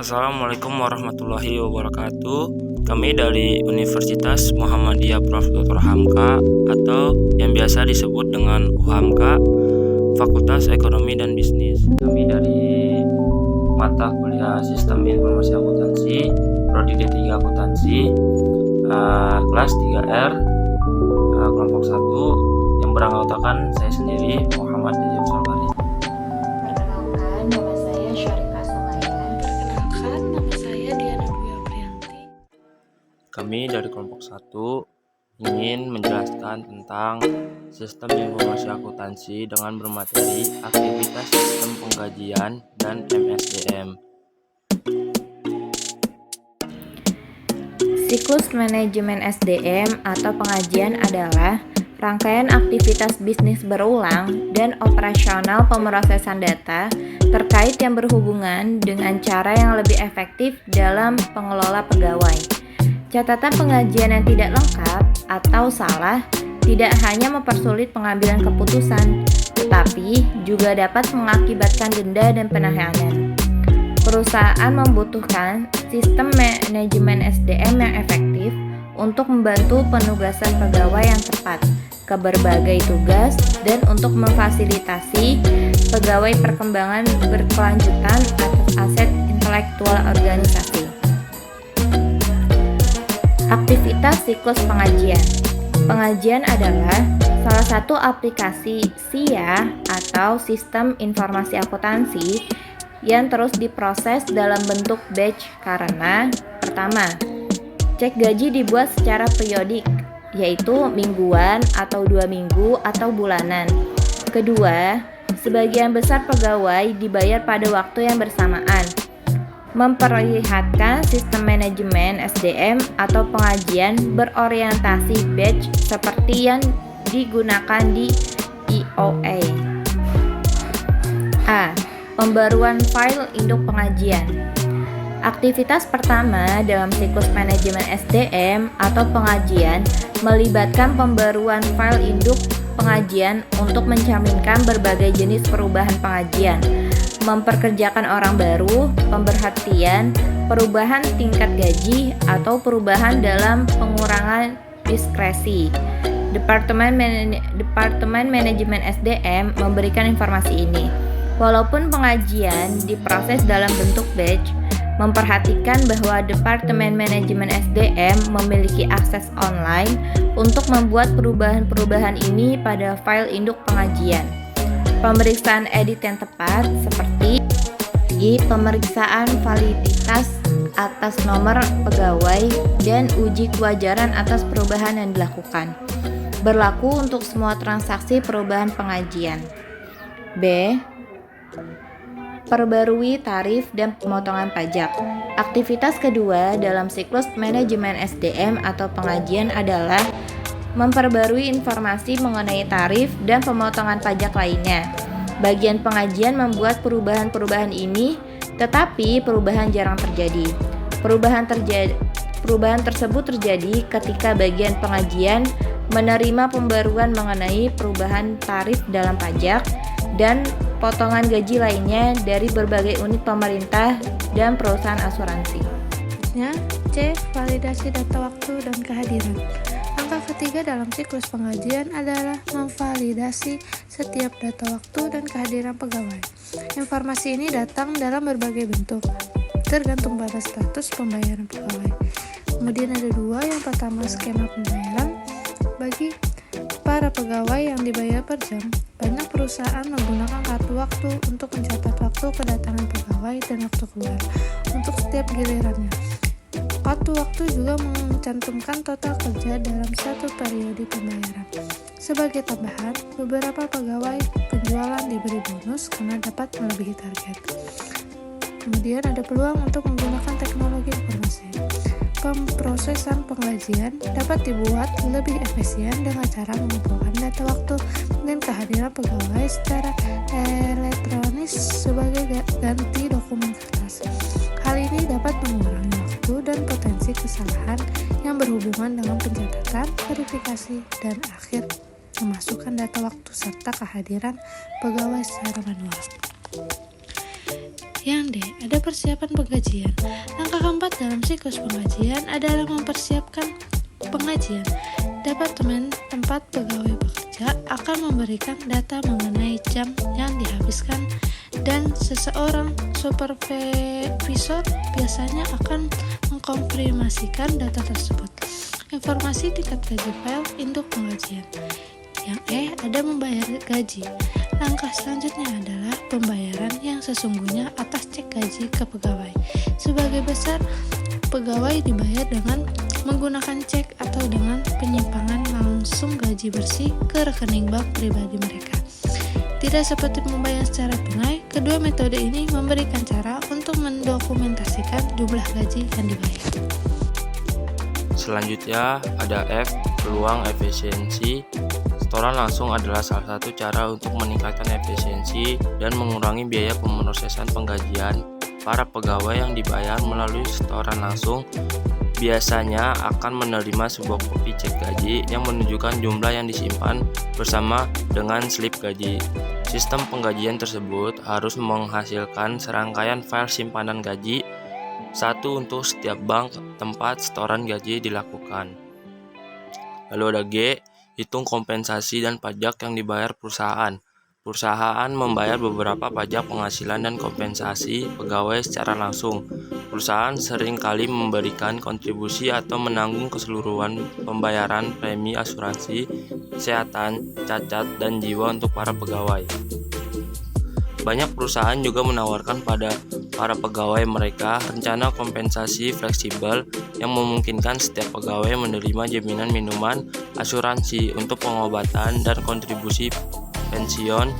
Assalamualaikum warahmatullahi wabarakatuh. Kami dari Universitas Muhammadiyah Prof. Dr. Hamka atau yang biasa disebut dengan UHAMKA, Fakultas Ekonomi dan Bisnis. Kami dari mata kuliah Sistem Informasi Akuntansi, Prodi D3 Akuntansi, kelas 3R, kelompok 1, yang beranggotakan saya sendiri, Muhammad Dijab Salbari. Perkenalkan, nama saya Syarifah Somaya. Perkenalkan, nama saya Diana Dwi Aprianti. Kami dari kelompok 1 ingin menjelaskan tentang sistem informasi akuntansi dengan bermateri aktivitas sistem pengkajian dan MSDM. Siklus manajemen SDM atau pengajian adalah rangkaian aktivitas bisnis berulang dan operasional pemrosesan data terkait yang berhubungan dengan cara yang lebih efektif dalam pengelola pegawai. Catatan pengajian yang tidak lengkap atau salah tidak hanya mempersulit pengambilan keputusan, tetapi juga dapat mengakibatkan denda dan penahanan. Perusahaan membutuhkan sistem manajemen SDM yang efektif untuk membantu penugasan pegawai yang tepat ke berbagai tugas dan untuk memfasilitasi pegawai perkembangan berkelanjutan atas aset intelektual organisasi. Aktivitas siklus pengajian. Pengajian adalah salah satu aplikasi SIA atau Sistem Informasi Akuntansi yang terus diproses dalam bentuk batch karena pertama, cek gaji dibuat secara periodik, yaitu mingguan atau 2 minggu atau bulanan. Kedua, sebagian besar pegawai dibayar pada waktu yang bersamaan. Memperlihatkan sistem manajemen SDM atau pengajian berorientasi batch seperti yang digunakan di IOA. A. Pembaruan file induk pengajian. Aktivitas pertama dalam siklus manajemen SDM atau pengajian melibatkan pembaruan file induk pengajian untuk mencerminkan berbagai jenis perubahan pengajian, memperkerjakan orang baru, pemberhentian, perubahan tingkat gaji, atau perubahan dalam pengurangan diskresi. Departemen Manajemen SDM memberikan informasi ini. Walaupun pengajian diproses dalam bentuk batch, memperhatikan bahwa Departemen Manajemen SDM memiliki akses online untuk membuat perubahan-perubahan ini pada file induk pengajian. Pemeriksaan edit yang tepat seperti pemeriksaan validitas atas nomor pegawai dan uji kewajaran atas perubahan yang dilakukan. Berlaku untuk semua transaksi perubahan pengajian. B. Perbarui tarif dan pemotongan pajak. Aktivitas kedua dalam siklus manajemen SDM atau pengajian adalah memperbarui informasi mengenai tarif dan pemotongan pajak lainnya. Bagian pengajian membuat perubahan-perubahan ini, tetapi perubahan jarang terjadi. Perubahan tersebut terjadi ketika bagian pengajian menerima pembaruan mengenai perubahan tarif dalam pajak dan potongan gaji lainnya dari berbagai unit pemerintah dan perusahaan asuransi. C. Validasi data waktu dan kehadiran. Langkah ketiga dalam siklus pengajian adalah memvalidasi setiap data waktu dan kehadiran pegawai. Informasi ini datang dalam berbagai bentuk, tergantung pada status pembayaran pegawai. Kemudian ada dua, yang pertama skema pembayaran. Bagi para pegawai yang dibayar per jam, banyak perusahaan menggunakan kartu waktu untuk mencatat waktu kedatangan pegawai dan waktu keluar untuk setiap gilirannya. Kartu waktu juga mencantumkan total kerja dalam satu periode pembayaran. Sebagai tambahan, beberapa pegawai penjualan diberi bonus karena dapat melebihi target. Kemudian ada peluang untuk menggunakan teknologi informasi. Pemrosesan pengajian dapat dibuat lebih efisien dengan cara mengumpulkan data waktu dan kehadiran pegawai secara elektronis sebagai ganti dokumen kertas. Hal ini dapat mengurangi waktu dan potensi kesalahan yang berhubungan dengan pencatatan, verifikasi, dan akhir memasukkan data waktu serta kehadiran pegawai secara manual. Yang D. Ada persiapan penggajian. Langkah keempat dalam siklus penggajian adalah mempersiapkan penggajian. Departemen tempat pegawai bekerja akan memberikan data mengenai jam yang dihabiskan dan seseorang supervisor biasanya akan mengkonfirmasikan data tersebut. Informasi tingkat gaji file induk penggajian. Yang E. Ada membayar gaji. Langkah selanjutnya adalah pembayaran yang sesungguhnya atas cek gaji ke pegawai. Sebagai besar, pegawai dibayar dengan menggunakan cek atau dengan penyimpangan langsung gaji bersih ke rekening bank pribadi mereka. Tidak seperti membayar secara tunai, kedua metode ini memberikan cara untuk mendokumentasikan jumlah gaji yang dibayar. Selanjutnya ada F, peluang efisiensi. Setoran langsung adalah salah satu cara untuk meningkatkan efisiensi dan mengurangi biaya pemrosesan penggajian. Para pegawai yang dibayar melalui setoran langsung biasanya akan menerima sebuah kopi cek gaji yang menunjukkan jumlah yang disimpan bersama dengan slip gaji. Sistem penggajian tersebut harus menghasilkan serangkaian file simpanan gaji, satu untuk setiap bank tempat setoran gaji dilakukan. Lalu ada G, hitung kompensasi dan pajak yang dibayar perusahaan. Perusahaan membayar beberapa pajak penghasilan dan kompensasi pegawai secara langsung. Perusahaan seringkali memberikan kontribusi atau menanggung keseluruhan pembayaran premi asuransi, kesehatan, cacat, dan jiwa untuk para pegawai. Banyak perusahaan juga menawarkan pada para pegawai mereka rencana kompensasi fleksibel yang memungkinkan setiap pegawai menerima jaminan minuman, asuransi untuk pengobatan, dan kontribusi pensiun,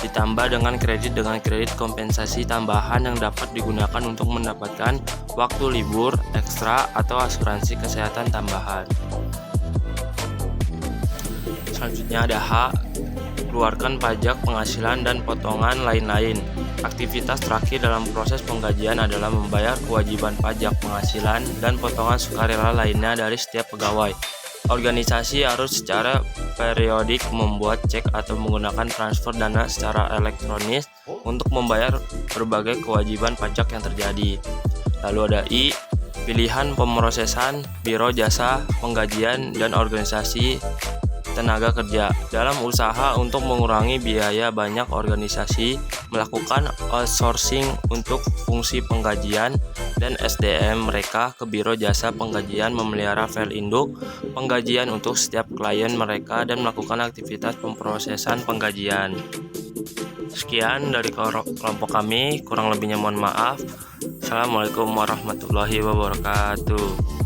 ditambah dengan kredit kompensasi tambahan yang dapat digunakan untuk mendapatkan waktu libur ekstra atau asuransi kesehatan tambahan. Selanjutnya ada H, keluarkan pajak penghasilan dan potongan lain-lain. Aktivitas terakhir dalam proses penggajian adalah membayar kewajiban pajak penghasilan dan potongan sukarela lainnya dari setiap pegawai. Organisasi harus secara periodik membuat cek atau menggunakan transfer dana secara elektronis untuk membayar berbagai kewajiban pajak yang terjadi. Lalu ada I, pilihan pemrosesan, biro jasa, penggajian, dan organisasi tenaga kerja. Dalam usaha untuk mengurangi biaya, banyak organisasi melakukan outsourcing untuk fungsi penggajian dan SDM mereka ke biro jasa penggajian, memelihara file induk penggajian untuk setiap klien mereka dan melakukan aktivitas pemrosesan penggajian. Sekian dari kelompok kami, kurang lebihnya mohon maaf. Assalamualaikum warahmatullahi wabarakatuh.